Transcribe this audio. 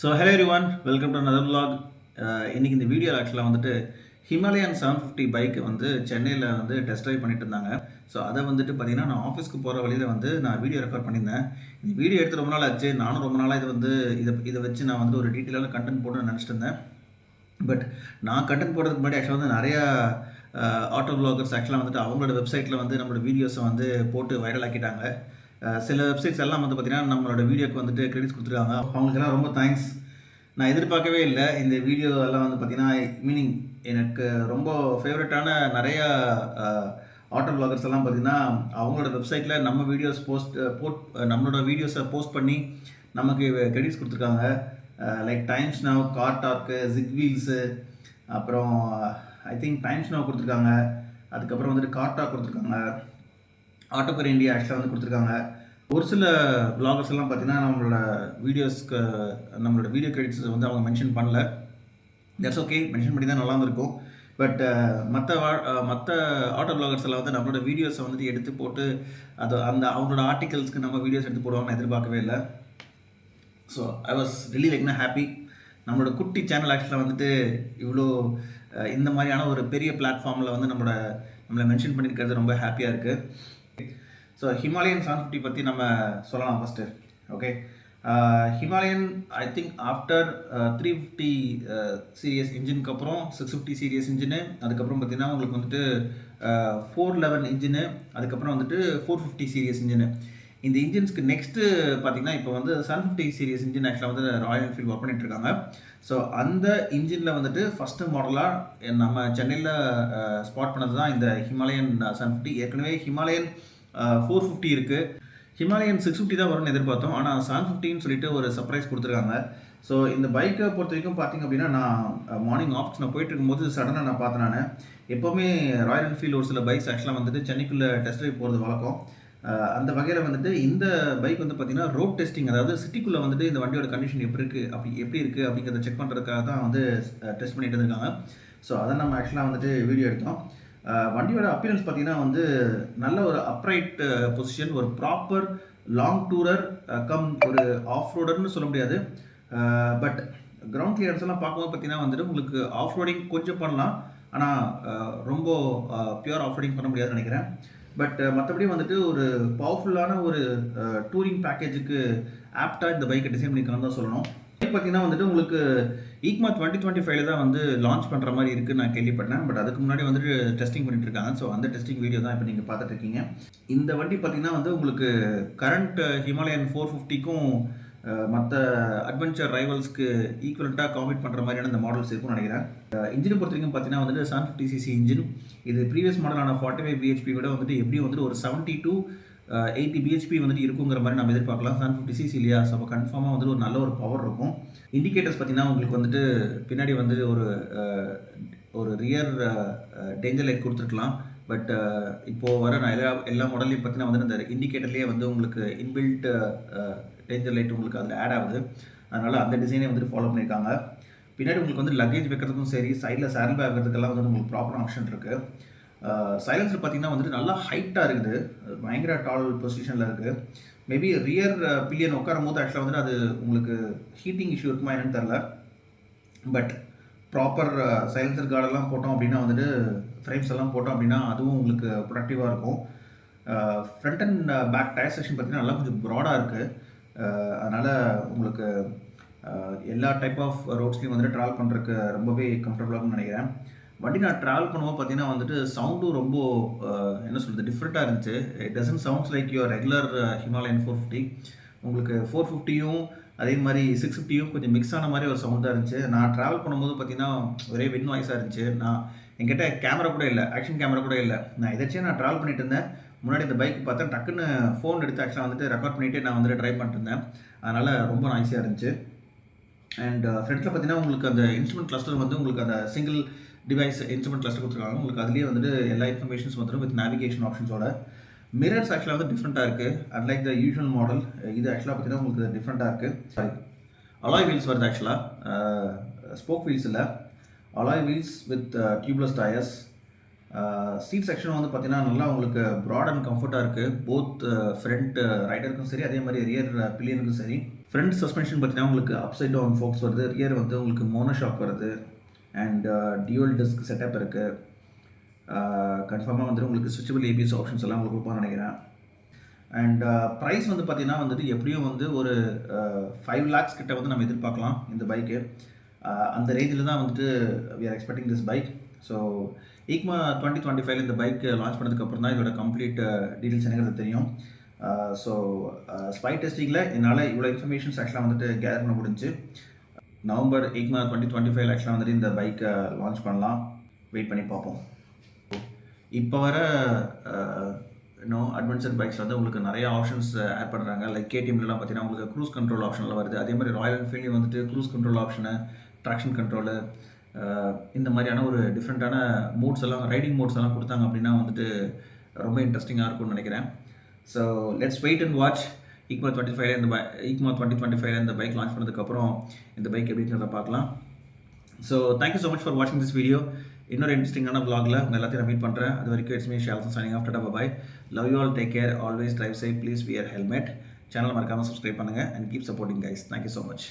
So hello everyone, welcome to another vlog. இன்னைக்கு இந்த video ஆக்சுவலாக வந்துட்டு ஹிமாலயன் 750 பைக் வந்து சென்னையில் வந்து டெஸ்ட் ட்ரைவ் பண்ணிட்டு இருந்தாங்க. ஸோ அதை வந்துட்டு பார்த்தீங்கன்னா நான் ஆஃபீஸ்க்கு போகிற வழியில் வந்து நான் வீடியோ ரெக்கார்ட் பண்ணியிருந்தேன். இந்த வீடியோ எடுத்து ரொம்ப நாள் ஆச்சு. நானும் ரொம்ப நாளாக இதை வச்சு நான் வந்து ஒரு டீட்டெயிலான கண்டென்ட் போட்டு நினச்சிட்டு இருந்தேன். பட் நான் கண்டென்ட் போடுறதுக்கு முன்னாடி ஆக்சுவலாக வந்து நிறையா ஆட்டோ வ்ளாகர்ஸ் ஆக்சுவலாக வந்துட்டு அவங்களோட வெப்சைட்டில் வந்து நம்மளோட வீடியோஸை வந்து போட்டு வைரல் ஆக்கிட்டாங்க. சில வெப்சைட்ஸ் எல்லாம் வந்து பார்த்தீங்கன்னா நம்மளோட வீடியோக்கு வந்துட்டு கிரெடிட்ஸ் கொடுத்துருக்காங்க. அவங்களுக்கெல்லாம் ரொம்ப தேங்க்ஸ். நான் எதிர்பார்க்கவே இல்லை. இந்த வீடியோ எல்லாம் வந்து பார்த்தீங்கன்னா மீனிங் எனக்கு ரொம்ப ஃபேவரட்டான நிறையா ஆட்டோ வ்ளாகர்ஸ் எல்லாம் பார்த்தீங்கன்னா அவங்களோட வெப்சைட்டில் நம்ம வீடியோஸ் நம்மளோட வீடியோஸை போஸ்ட் பண்ணி நமக்கு கிரெடிட்ஸ் கொடுத்துருக்காங்க. Like Times Now, CarToq, ZigWheels, அப்புறம் ஐ திங்க் டைம்ஸ் நவ் கொடுத்துருக்காங்க. அதுக்கப்புறம் வந்துட்டு கார் டாக் கொடுத்துருக்காங்க. ஆட்டோகர் இந்தியா ஆக்சுவலாக வந்து கொடுத்துருக்காங்க. ஒரு சில வ்ளாகர்ஸ் எல்லாம் பார்த்தீங்கன்னா நம்மளோட வீடியோ கிரெடிட்ஸ் வந்து அவங்க மென்ஷன் பண்ணல. தட்ஸ் ஓகே, மென்ஷன் பண்ணி தான் நல்லா இருக்கும். பட் மற்ற ஆட்டோ வ்ளாகர்ஸ் எல்லாம் வந்து நம்மளோட வீடியோஸை வந்துட்டு எடுத்து போட்டு அவங்களோட ஆர்டிகல்ஸ்க்கு நம்ம வீடியோஸ் எடுத்து போடுவாங்கன்னு எதிர்பார்க்கவே இல்லை. So I was really happy. நம்மளோட குட்டி சேனல் ஆக்சுவலாக வந்துட்டு இவ்வளோ இந்த மாதிரியான ஒரு பெரிய பிளாட்ஃபார்மில் வந்து நம்மளை மென்ஷன் பண்ணியிருக்கிறது ரொம்ப ஹாப்பியாக இருக்குது. ஸோ ஹிமாலயன் 750 பற்றி நம்ம சொல்லலாம் first. Okay, Himalayan I think after 350 series இன்ஜினுக்கு அப்புறம் 650 சீரியஸ் இன்ஜினு, அதுக்கப்புறம் பார்த்தீங்கன்னா உங்களுக்கு வந்துட்டு 411 இன்ஜினு, அதுக்கப்புறம் வந்துட்டு 450 சீரியஸ் இன்ஜினு. இந்த இன்ஜின்ஸ்க்கு நெக்ஸ்ட்டு பார்த்தீங்கன்னா இப்போ வந்து 750 சீரியஸ் இன்ஜின் ஆக்சுவலாக வந்து ராயல் என்ஃபீல்டு ஒர்க் பண்ணிட்டு இருக்காங்க. ஸோ அந்த இன்ஜினில் வந்துட்டு ஃபஸ்ட்டு மாடலாக நம்ம சென்னையில் ஸ்பாட் பண்ணது தான் இந்த ஹிமாலயன் 750. ஏற்கனவே ஹிமாலயன் 450 இருக்குது. ஹிமாலயன் 650 தான் வரும்னு எதிர்பார்த்தோம். ஆனால் 750ன்னு சொல்லிட்டு ஒரு சர்ப்ரைஸ் கொடுத்துருக்காங்க. ஸோ இந்த பைக்கை பொறுத்த வரைக்கும் பார்த்தீங்க அப்படின்னா நான் மார்னிங் ஆஃபீஸ் நான் போயிட்டு இருக்கும்போது சடனாக நான் பார்த்தேன். நான் எப்போவுமே ராயல் என்ஃபீல்டு ஒரு சில பைக்ஸ் ஆக்சுவலாக வந்துட்டு சென்னைக்குள்ளே டெஸ்ட் ட்ரைவ் போகிறது வழக்கம். அந்த வகையில் வந்துட்டு இந்த பைக் வந்து பார்த்தீங்கன்னா ரோட் டெஸ்டிங், அதாவது சிட்டிக்குள்ளே வந்துட்டு இந்த வண்டியோட கண்டிஷன் எப்படி இருக்குது அப்படிங்கிறத செக் பண்ணுறதுக்காக தான் வந்து டெஸ்ட் பண்ணிட்டு இருக்காங்க. ஸோ அதை நம்ம ஆக்சுவலாக வந்துட்டு வீடியோ எடுத்தோம். வண்டியோட அப்பியரன்ஸ் பார்த்தீங்கன்னா வந்து நல்ல ஒரு அப்ரைட் பொசிஷன், ஒரு ப்ராப்பர் லாங் டூரர் ஒரு ஆஃப் ரோடர்னு சொல்ல முடியாது. பட் கிரவுண்ட் கிளியரன்ஸ் எல்லாம் பார்க்கும்போது பார்த்தீங்கன்னா வந்துட்டு உங்களுக்கு ஆஃப் ரோடிங் கொஞ்சம் பண்ணலாம். ஆனால் ரொம்ப பியூர் ஆஃப் ரோடிங் பண்ண முடியாதுன்னு நினைக்கிறேன். பட் மற்றபடி வந்துட்டு ஒரு பவர்ஃபுல்லான ஒரு டூரிங் பேக்கேஜுக்கு ஆப்டாக இந்த பைக்கை டிசைன் பண்ணிக்கலாம்னு தான் சொல்லணும். பைக் பார்த்தீங்கன்னா வந்துட்டு உங்களுக்கு ஈக்மா 2025 தான் வந்து லான்ச் பண்ணுற மாதிரி இருக்குன்னு நான் கேள்விப்பட்டேன். பட் அதுக்கு முன்னாடி வந்துட்டு டெஸ்டிங் பண்ணிட்டு இருக்காங்க. ஸோ அந்த டெஸ்டிங் வீடியோ தான் இப்போ நீங்கள் பார்த்துட்டு இருக்கீங்க. இந்த வண்டி பார்த்தீங்கன்னா வந்து உங்களுக்கு கரண்ட் ஹிமாலயன் 450க்கும் மற்ற அட்வென்ச்சர் ரைவல்ஸ்க்கு ஈக்குவலண்ட்டாக காம்பீட் பண்ணுற மாதிரியான இந்த மாடல்ஸ் இருக்கும்னு நினைக்கிறேன். இன்ஜினை பொறுத்த வரைக்கும் பார்த்தீங்கன்னா வந்துட்டு 750cc இன்ஜின். இது ப்ரீவியஸ் மாடலான 45 bhp விட வந்துட்டு எப்படியும் வந்துட்டு ஒரு 70 to 80 bhp வந்துட்டு இருக்குங்கிற மாதிரி நம்ம எதிர்பார்க்கலாம். 750cc இல்லையா, ஸோ அப்போ கன்ஃபார்மாக வந்துட்டு ஒரு நல்ல ஒரு பவர் இருக்கும். இண்டிகேட்டர்ஸ் பார்த்தீங்கன்னா உங்களுக்கு வந்துட்டு பின்னாடி வந்து ஒரு ரியர் டேஞ்சர் லைட் கொடுத்துருக்கலாம். பட் இப்போது வர நான் எல்லா மாடல்லையும் பார்த்தீங்கன்னா வந்து அந்த இண்டிகேட்டர்லேயே வந்து உங்களுக்கு இன்பில்ட் டேஞ்சர் லைட் உங்களுக்கு அதில் ஆட் ஆகுது. அதனால் அந்த டிசைனே வந்துட்டு ஃபாலோ பண்ணியிருக்காங்க. பின்னாடி உங்களுக்கு வந்து லக்கேஜ் வைக்கிறதுக்கும் சரி, சைடில் சேரல் பேக் வைக்கிறதுக்கெல்லாம் வந்து உங்களுக்கு ப்ராப்பர் ஆப்ஷன் இருக்குது. சைலன்சர் பார்த்தீங்கன்னா வந்துட்டு நல்லா ஹைட்டாக இருக்குது, பயங்கர டால் பொசிஷனில் இருக்குது. மேபி ரியர் பில்லியன் உட்காரும் போது ஆக்சுவலாக வந்துட்டு அது உங்களுக்கு ஹீட்டிங் இஷ்யூ இருக்குமா என்னன்னு தெரில. பட் ப்ராப்பர் சைலன்சர் கார்டெல்லாம் போட்டோம் அப்படின்னா வந்துட்டு ஃப்ரேம்ஸ் எல்லாம் போட்டோம் அப்படின்னா அதுவும் உங்களுக்கு ப்ரொடக்டிவாக இருக்கும். Front and back tyre section பார்த்தீங்கன்னா நல்லா கொஞ்சம் ப்ராடாக இருக்குது. அதனால் உங்களுக்கு எல்லா டைப் ஆஃப் ரோட்ஸ்லையும் வந்துட்டு ட்ராவல் பண்ணுறதுக்கு ரொம்பவே கம்ஃபர்டபுளாகும்னு நினைக்கிறேன். வண்டி நான் ட்ராவல் பண்ணும்போது பார்த்தீங்கன்னா வந்துட்டு சவுண்டும் ரொம்ப என்ன சொல்கிறது டிஃப்ரெண்ட்டாக இருந்துச்சு. It doesn't sounds like your regular Himalayan 450. உங்களுக்கு 450யும் அதே மாதிரி 650யும் கொஞ்சம் மிக்ஸ் ஆன மாதிரி ஒரு சவுண்டாக இருந்துச்சு. நான் ட்ராவல் பண்ணும்போது பார்த்தீங்கன்னா ஒரே வின் வாய்ஸாக இருந்துச்சு. என்கிட்ட கேமரா கூட இல்லை, ஆக்ஷன் கேமரா கூட இல்லை. நான் நான் ட்ராவல் பண்ணிட்டு இருந்தேன். முன்னாடி இந்த பைக் பார்த்தா டக்குன்னு ஃபோன் எடுத்து ஆக்சுவலாக வந்துட்டு ரெக்கார்ட் பண்ணிவிட்டு நான் வந்துட்டு ட்ரைவ் பண்ணிட்டு இருந்தேன். அதனால் ரொம்ப நாய்ஸியாக இருந்துச்சு. அண்ட் ஃப்ரண்ட்டில் பார்த்தீங்கன்னா உங்களுக்கு அந்த இன்ஸ்ட்ருமெண்ட் கிளஸ்டர் வந்து உங்களுக்கு அந்த சிங்கிள் டிவைஸ் இன்ஸ்ட்ருமெண்ட் கிளஸ்டர் கொடுத்துருக்காங்க. உங்களுக்கு அதுலேயே வந்துட்டு எல்லா இன்ஃபர்மேஷன்ஸ் வந்துடும் வித் நேவிகேஷன் ஆப்ஷன்ஸோட. மிரர்ஸ் ஆக்சுவலாக வந்து டிஃப்ரெண்ட்டாக இருக்குது. அன்லைக் த யூஷுவல் மாடல் இது ஆக்சுவலாக பார்த்தீங்கன்னா உங்களுக்கு டிஃப்ரெண்ட்டாக இருக்குது. சாரி, அலாய் வீல்ஸ் வருது ஆக்சுவலாக, ஸ்போக் வீல்ஸ் இல்லை, alloy wheels with tubeless tyres. Seat section வந்து பார்த்தீங்கன்னா நல்லா உங்களுக்கு ப்ராட் அண்ட் கம்ஃபர்ட்டாக இருக்குது. போத் ஃப்ரண்ட் ரைடருக்கும் சரி, அதே மாதிரி ரியர் பில்லியனுக்கும் சரி. ஃப்ரண்ட் சஸ்பென்ஷன் பார்த்தீங்கன்னா உங்களுக்கு அப்சைட் டவுன் ஃபோக்ஸ் வருது, ரியர் வந்து உங்களுக்கு மோனோஷாக் வருது, அண்ட் டியூவல் டிஸ்க் செட்டப் இருக்குது. கன்ஃபார்மாக வந்துட்டு உங்களுக்கு ஸ்விட்சபிள் ஏபிஎஸ் ஆப்ஷன்ஸ் எல்லாம் உங்களுக்கு கொடுப்பான்னு நினைக்கிறேன். அண்ட் ப்ரைஸ் வந்து பார்த்தீங்கன்னா வந்துட்டு எப்படியும் வந்து ஒரு 5 lakhs கிட்ட வந்து நம்ம எதிர்பார்க்கலாம் இந்த பைக்கு. அந்த ரேஞ்சில் தான் வந்துட்டு we are expecting this bike. So EICMA 2025 இந்த பைக் லான்ச் பண்ணதுக்கப்புறம் தான் இதோட கம்ப்ளீட் டீட்டெயில்ஸ் எனக்கு தெரியும். ஸோ ஸ்பை டெஸ்டிங்கில் என்னால் இவ்வளோ இன்ஃபர்மேஷன்ஸ் ஆக்சுவலாக வந்துட்டு கேதர் பண்ண முடிஞ்சு. நவம்பர் ஈக்மா 2025 ஆக்சுவலாக வந்துட்டு இந்த பைக்கை லான்ச் பண்ணலாம். வெயிட் பண்ணி பார்ப்போம். இப்போ வர இன்னும் அட்வென்ச்சர் பைக்ஸ் வந்து உங்களுக்கு நிறைய ஆப்ஷன்ஸ் ஆட் பண்ணுறாங்க. லைக் கேடிஎம்லாம் பார்த்தீங்கன்னா உங்களுக்கு க்ரூஸ் கண்ட்ரோல் ஆப்ஷனில் வருது. அதே மாதிரி ராயல் என்ஃபீல்டு வந்துட்டு cruise control option, traction control, இந்த மாதிரியான ஒரு டிஃப்ரெண்ட்டான மோட்ஸ் எல்லாம், ரைடிங் மோட்ஸ் எல்லாம் கொடுத்தாங்க அப்படின்னா வந்துட்டு ரொம்ப இன்ட்ரெஸ்டிங்காக இருக்கும்னு நினைக்கிறேன். So let's wait and watch. EICMA 2025 இந்த பைக் லான்ச் பண்ணதுக்கப்புறம் இந்த பைக் எப்படிங்கிறத பார்க்கலாம். So thank you so much for வாட்சிங் திஸ் வீடியோ. இன்னொரு இன்ட்ரெஸ்டிங்கான vlogல உங்கள் எல்லாத்தையும் நான் மீட் பண்ணுறேன். அது வரைக்கும் it's me Shalson signing off. Tata bye. Love you all, take care, always drive safe, please wear helmet. சேனலை மறக்காமல் சப்ஸ்கிரைப் பண்ணுங்கள் and keep supporting guys. Thank you so much.